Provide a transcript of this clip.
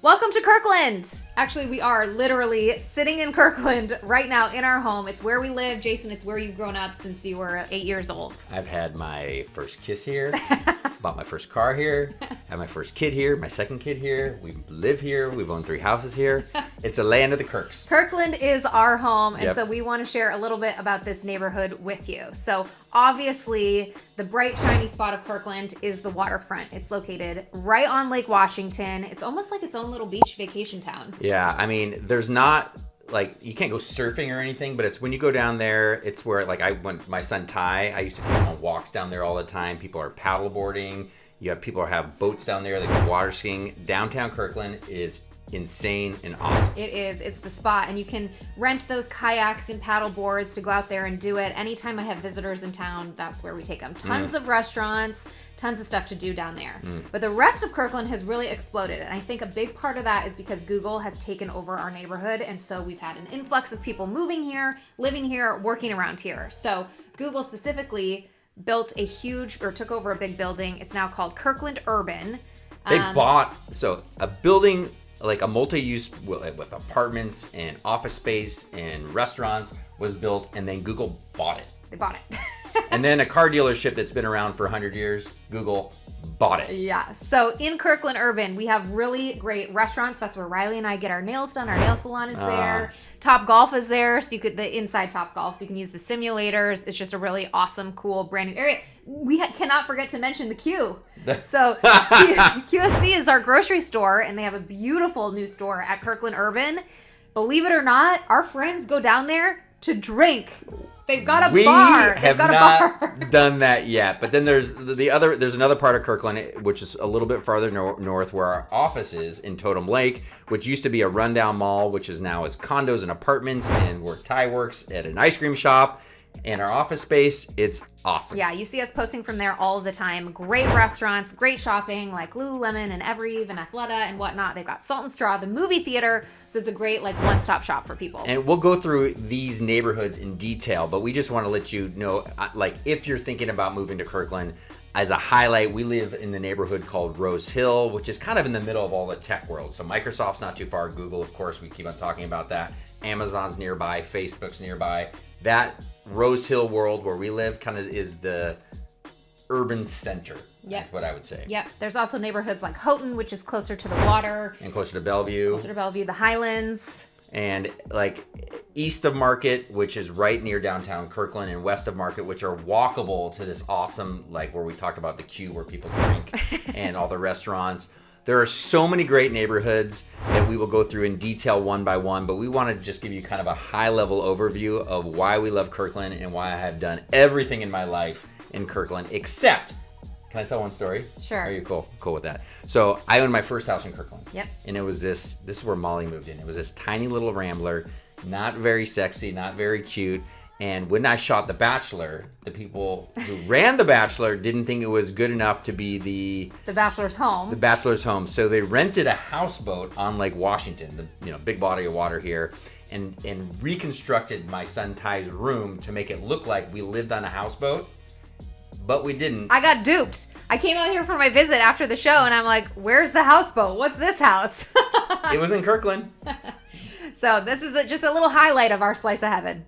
Welcome to Kirkland. Actually, we are literally sitting in Kirkland right now in our home. It's where we live. Jason, it's where you've grown up since you were 8 years old. I've had my first kiss here, bought my first car here, had my first kid here, my second kid here. We live here. We've owned 3 houses here. It's the land of the Kirks. Kirkland is our home, and Yep. so we want to share a little bit about this neighborhood with you. So obviously, the bright, shiny spot of Kirkland is the waterfront. It's located right on Lake Washington. It's almost like its own little beach vacation town. Yeah, I mean, there's not, like, you can't go surfing or anything, but it's when you go down there, it's where, like, my son Ty, I used to take him on walks down there all the time. People are paddleboarding. You have people have boats down there. They go water skiing. Downtown Kirkland is insane and awesome. It is. It's the spot, and you can rent those kayaks and paddle boards to go out there and do it. Anytime I have visitors in town, that's where we take them. Tons of restaurants, tons of stuff to do down there. But the rest of Kirkland has really exploded, and I think a big part of that is because Google has taken over our neighborhood, and so we've had an influx of people moving here, living here, working around here. So Google specifically built took over a big building. It's now called Kirkland Urban. They bought a building, like a multi-use with apartments and office space and restaurants was built, and then Google bought it. They bought it. And then a car dealership that's been around for 100 years, Google bought it. Yeah. So in Kirkland Urban, we have really great restaurants. That's where Riley and I get our nails done. Our nail salon is there. Top Golf is there. So the inside Top Golf, so you can use the simulators. It's just a really awesome, cool, brand new area. We cannot forget to mention the Q. So QFC is our grocery store, and they have a beautiful new store at Kirkland Urban. Believe it or not, our friends go down there to drink. They've got a bar. We have not done that yet. But then there's another part of Kirkland, which is a little bit farther north, where our office is in Totem Lake, which used to be a rundown mall, which is now condos and apartments, and where Ty works at an ice cream shop. And our office space, it's awesome. Yeah, you see us posting from there all the time. Great restaurants, great shopping, like Lululemon and Evereve and Athleta and whatnot. They've got Salt and Straw, the movie theater. So it's a great one-stop shop for people. And we'll go through these neighborhoods in detail, but we just want to let you know, if you're thinking about moving to Kirkland, as a highlight, we live in the neighborhood called Rose Hill, which is kind of in the middle of all the tech world. So Microsoft's not too far. Google, of course, we keep on talking about that. Amazon's nearby. Facebook's nearby. That Rose Hill world where we live kind of is the urban center. Yep. That's what I would say. Yep. There's also neighborhoods like Houghton, which is closer to the water. And closer to Bellevue. The Highlands. And east of Market, which is right near downtown Kirkland, and west of Market, which are walkable to this awesome, where we talked about the Q where people drink and all the restaurants. There are so many great neighborhoods that we will go through in detail one by one, but we want to just give you kind of a high-level overview of why we love Kirkland and why I have done everything in my life in Kirkland, except, can I tell one story? Sure. Are you cool with that? So I owned my first house in Kirkland. Yep. And it was this is where Molly moved in. It was this tiny little rambler, not very sexy, not very cute. And when I shot The Bachelor, the people who ran The Bachelor didn't think it was good enough to be the Bachelor's home. The Bachelor's home. So they rented a houseboat on Lake Washington, the big body of water here, and reconstructed my son Ty's room to make it look like we lived on a houseboat, but we didn't. I got duped. I came out here for my visit after the show, and I'm like, "Where's the houseboat? What's this house?" It was in Kirkland. So this is just a little highlight of our slice of heaven.